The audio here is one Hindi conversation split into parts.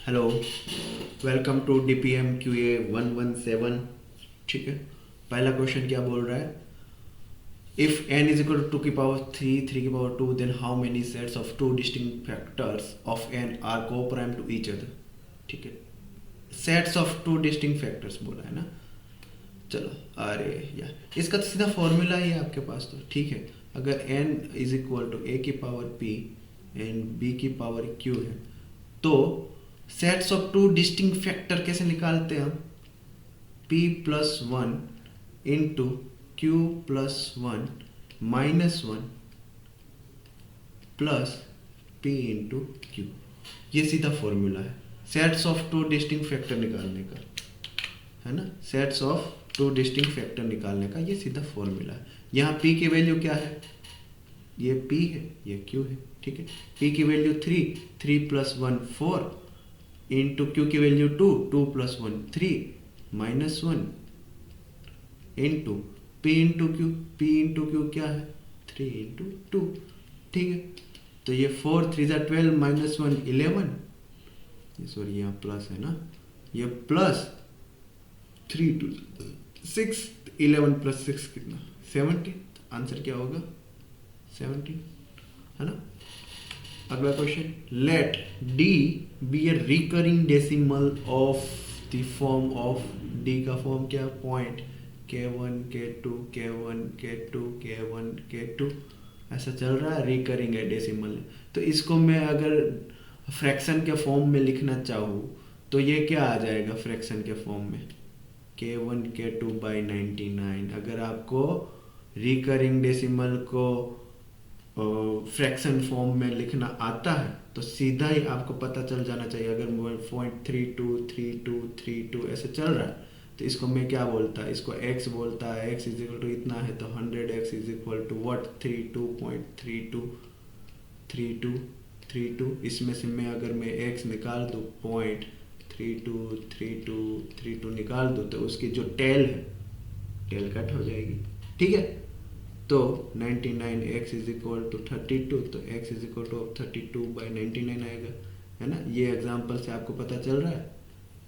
Hello, welcome to DPM QA 117। ठीक है। पहला क्वेश्चन क्या बोल रहा है? If n is equal to की पावर थ्री, थ्री की power two, then how many sets of two distinct factors of n are coprime to each other. ठीक है। Sets of two distinct factors बोला है ना। चलो, अरे यार, इसका तो सीधा फॉर्मूला ही है आपके पास तो। ठीक है। अगर n is equal to a की पावर p एंड b की पावर q है, तो sets of two distinct factor कैसे निकालते हैं हम? p plus one into q plus one minus one plus p into q. ये सीधा फॉर्मूला है sets of two distinct factor निकालने का, है ना। Sets of two distinct factor निकालने का ये सीधा फॉर्मूला है। यहाँ p की वैल्यू क्या है? ये p है, ये q है। ठीक है। p की value three, three plus one four, into Q की value two, two plus one three, minus one into P into Q, P into Q क्या है? Three into two. ठीक है। तो ये फोर थ्री ज़ा 12 माइनस वन 11, सॉरी यहाँ प्लस है ना, ये plus three two six, 11 plus six कितना? 17। आंसर क्या होगा? 17, है ना। अगला question, let d B A recurring decimal of the form of d का फॉर्म क्या? Point k1 k2 k1 k2 k1 k2 ऐसा चल रहा है, रिकरिंग है, डेसिमल है। तो इसको मैं अगर फ्रैक्शन के फॉर्म में लिखना चाहूँ तो ये क्या आ जाएगा फ्रैक्शन के फॉर्म में? k1 k2 by 99। अगर आपको रिकरिंग डेसिमल को फ्रैक्शन फॉर्म में लिखना आता है तो सीधा ही आपको पता चल जाना चाहिए। अगर 0.323232 ऐसे चल रहा है तो इसको मैं क्या बोलता है? इसको x बोलता है। x इज इक्वल टू इतना है तो 100x is equal to what? 32.3232। इसमें से मैं अगर मैं x निकाल दूँ, 0.323232 निकाल दूँ तो उसकी जो टेल है, टेल कट हो जाएगी। ठीक है। तो 99x इज इक्वल टू 32, तो x is equal to 32 by 99 आएगा, है ना। ये एग्जांपल से आपको पता चल रहा है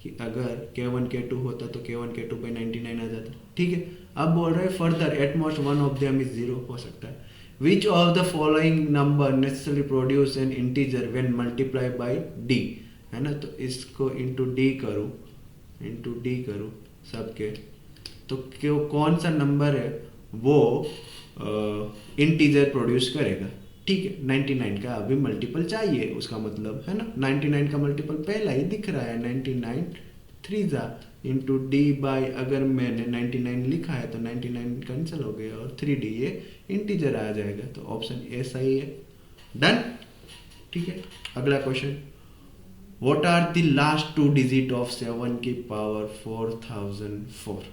कि अगर k1 k2 होता तो k1 k2 बाई 99 आ जाता। ठीक है। अब बोल रहे हैं further at most one of them is zero हो सकता है। Which of the following number necessary produce an integer when multiply by d, है ना। तो इसको इंटू d करूँ, इंटू d करूँ सबके, तो क्यों कौन सा नंबर है वो इंटीजर प्रोड्यूस करेगा? ठीक है। 99 का अभी मल्टीपल चाहिए, उसका मतलब, है ना। 99 का मल्टीपल पहला ही दिख रहा है, 99 थ्री ज़ा इंटू डी बाई, अगर मैंने 99 लिखा है तो 99 कैंसिल हो गया और 3d ये इंटीजर आ जाएगा। तो ऑप्शन ए सही है। डन। ठीक है। अगला question, what are the last two digit of 7 की पावर 4004?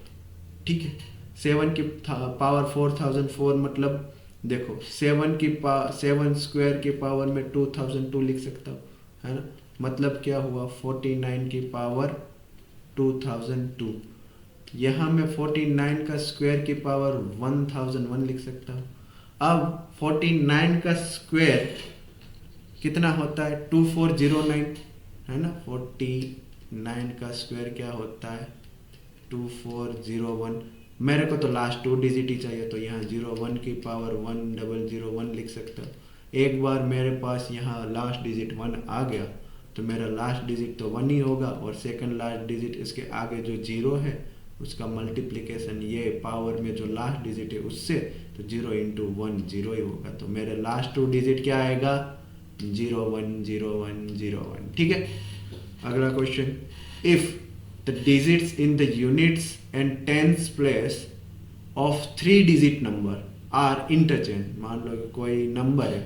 ठीक है। 7 की पावर 4004 मतलब देखो 7 स्क्वायर की पावर में 2002 लिख सकता हूँ, है ना। मतलब क्या हुआ? 49 की पावर 2002। यहाँ मैं 49 का स्क्वायर की पावर 1001 लिख सकता हूँ। अब 49 का स्क्वायर कितना होता है? 2409, है ना। 49 का स्क्वायर क्या होता है? 2401। मेरे को तो लास्ट टू डिजिट ही चाहिए, तो यहाँ 01 की पावर 1001 लिख सकता हूँ। एक बार मेरे पास यहाँ लास्ट डिजिट 1 आ गया तो मेरा लास्ट डिजिट तो 1 ही होगा, और सेकंड लास्ट डिजिट इसके आगे जो 0 है उसका मल्टीप्लिकेशन ये पावर में जो लास्ट डिजिट है उससे, तो 0 इंटू 1 0 ही होगा। तो मेरे लास्ट टू डिजिट क्या आएगा? 010101। ठीक है। अगला question, if the digits in the units and tens place of 3 digit number are interchange। मान लो कि कोई नंबर है,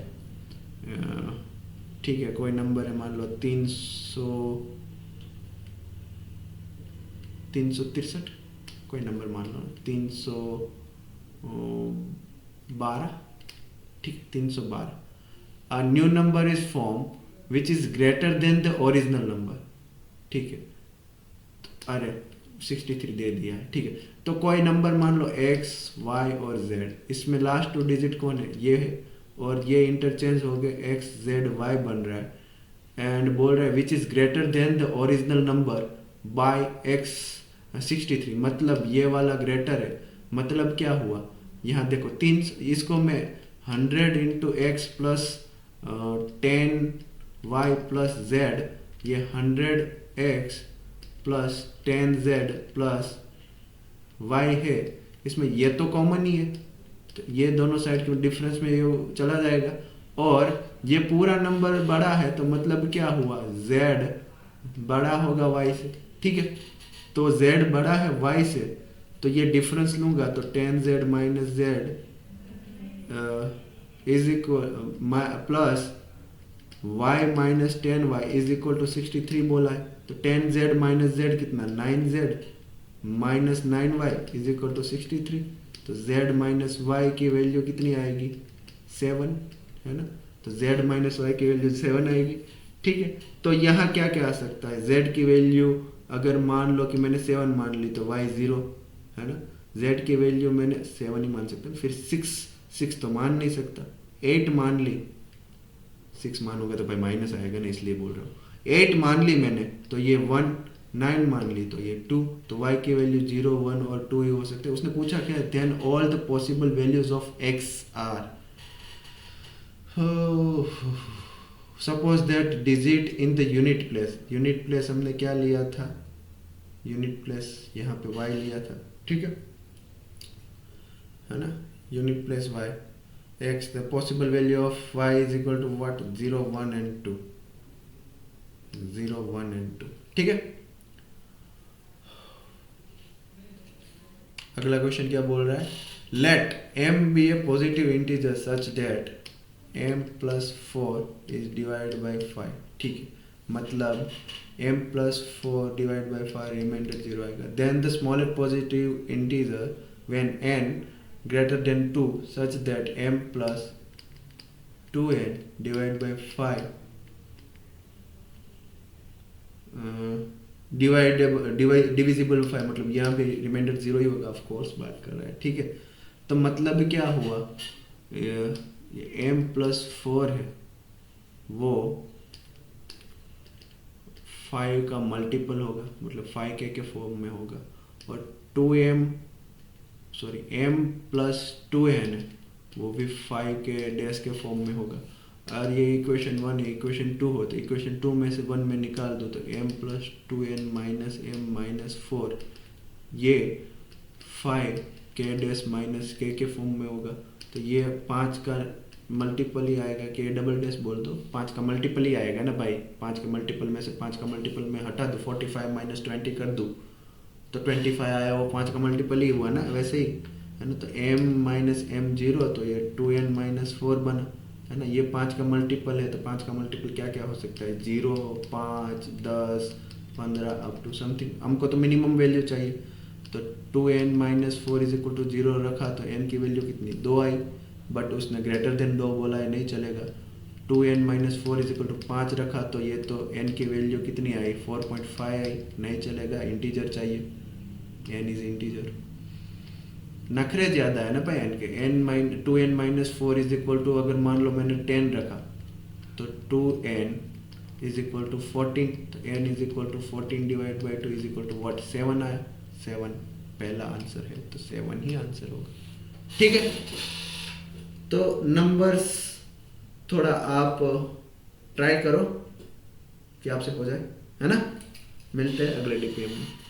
ठीक है, कोई नंबर है, मान लो 363, कोई नंबर मान लो 312, ठीक, 312। a new number is formed which is greater than the original number। ठीक है। अरे 63 दे दिया है। ठीक है। तो कोई नंबर मान लो x, y और z, इसमें लास्ट टू डिजिट कौन है? ये है, और ये इंटरचेंज हो गए x z y बन रहा है। एंड बोल रहा है which is greater than the original number by x 63, मतलब ये वाला ग्रेटर है, मतलब क्या हुआ, यहाँ देखो तीन, इसको मैं 100 into x plus 10y plus z, ये 100x plus 10z plus y है, इसमें ये तो कॉमन ही है, तो ये दोनों साइड के डिफरेंस में ये चला जाएगा, और ये पूरा नंबर बड़ा है तो मतलब क्या हुआ, z बड़ा होगा y से, ठीक है, तो z बड़ा है y से, तो ये डिफरेंस लूंगा तो 10z minus z is equal plus y minus 10y is equal to 63 बोला है, तो 10z माइनस z कितना 9z minus 9y is equal to 63, तो z माइनस y की वैल्यू कितनी आएगी 7, है ना, तो z माइनस y की वैल्यू 7 आएगी, ठीक है। तो यहाँ क्या क्या आ सकता है, z की वैल्यू अगर मान लो कि मैंने 7 मान ली तो y 0, है ना, z की वैल्यू मैंने 7 ही मान सकता, फिर 6 तो मान नहीं सकता, 8 मान ली, 6 मानूंगा तो भाई माइनस आएगा ना, इसलिए बोल रहा हूँ, 8 मान ली मैंने तो ये 1, 9 मान ली तो ये 2, तो y की वैल्यू 0, 1 और 2 ही हो सकते हैं। उसने पूछा क्या, then all the possible values of x are, suppose that digit in the unit place हमने क्या लिया था, यूनिट प्लेस यहाँ पे y लिया था, ठीक है ना, unit place y, x the possible value of y is equal to what, 0, 1 and 2, 0, 1 and 2, ठीक है। अगला क्वेश्चन क्या बोल रहा है, late m be a positive integer such that m plus 4 is divided by 5, ठीक है, मतलब m plus 4 divided by 5 remainder 0 आएगा, then the smallest positive integer when n greater than 2 such that m plus 2n divided by 5 divisible 5, मतलब यहाँ पे रिमाइंडर 0 ही होगा, ऑफ कोर्स बात कर रहा है, ठीक है। तो मतलब क्या हुआ, ये m प्लस 4 है वो 5 का मल्टीपल होगा, मतलब 5k के फॉर्म में होगा, और m प्लस 2n है वो भी 5k डैश के फॉर्म में होगा, और ये इक्वेशन 1 है, इक्वेशन 2 हो, तो इक्वेशन 2 में से 1 में निकाल दो तो m plus 2n minus m minus 4, ये 5k डैश माइनस k के फॉर्म में होगा, तो ये 5 का मल्टीपल ही आएगा, k डबल डैश बोल दो, 5 का मल्टीपल ही आएगा ना भाई, 5 के मल्टीपल में से 5 का मल्टीपल में हटा दो, 45 माइनस 20 कर दो तो 25 आया, वो 5 का मल्टीपल ही हुआ ना, वैसे ही है ना, तो m माइनस m 0, तो ये 2n माइनस 4 बना, है ना, ये 5 का मल्टीपल है, तो 5 का मल्टीपल क्या क्या हो सकता है, 0, 5, 10, 15 अप टू समथिंग, हमको तो मिनिमम वैल्यू चाहिए, तो 2n minus 4 is equal to 0 रखा तो n की वैल्यू कितनी 2 आई, बट उसने ग्रेटर देन 2 बोला है, नहीं चलेगा, 2n minus 4 is equal to 5 रखा तो ये तो n की वैल्यू कितनी आई 4.5 आई, नहीं चलेगा, इंटीजर चाहिए, n इज इंटीजर, नखरे ज़्यादा है ना भाई n के, 2n minus 4 is equal to, अगर मान लो मैंने 10 रखा तो 2n इज इक्वल टू 14, तो n is equal to 14 divide by 2 is equal to what, 7 आया, 7 पहला आंसर है, तो 7 ही आंसर होगा, ठीक है। तो नंबर्स थोड़ा आप ट्राई करो कि आपसे हो जाए, है ना, मिलते हैं अगले DPM में।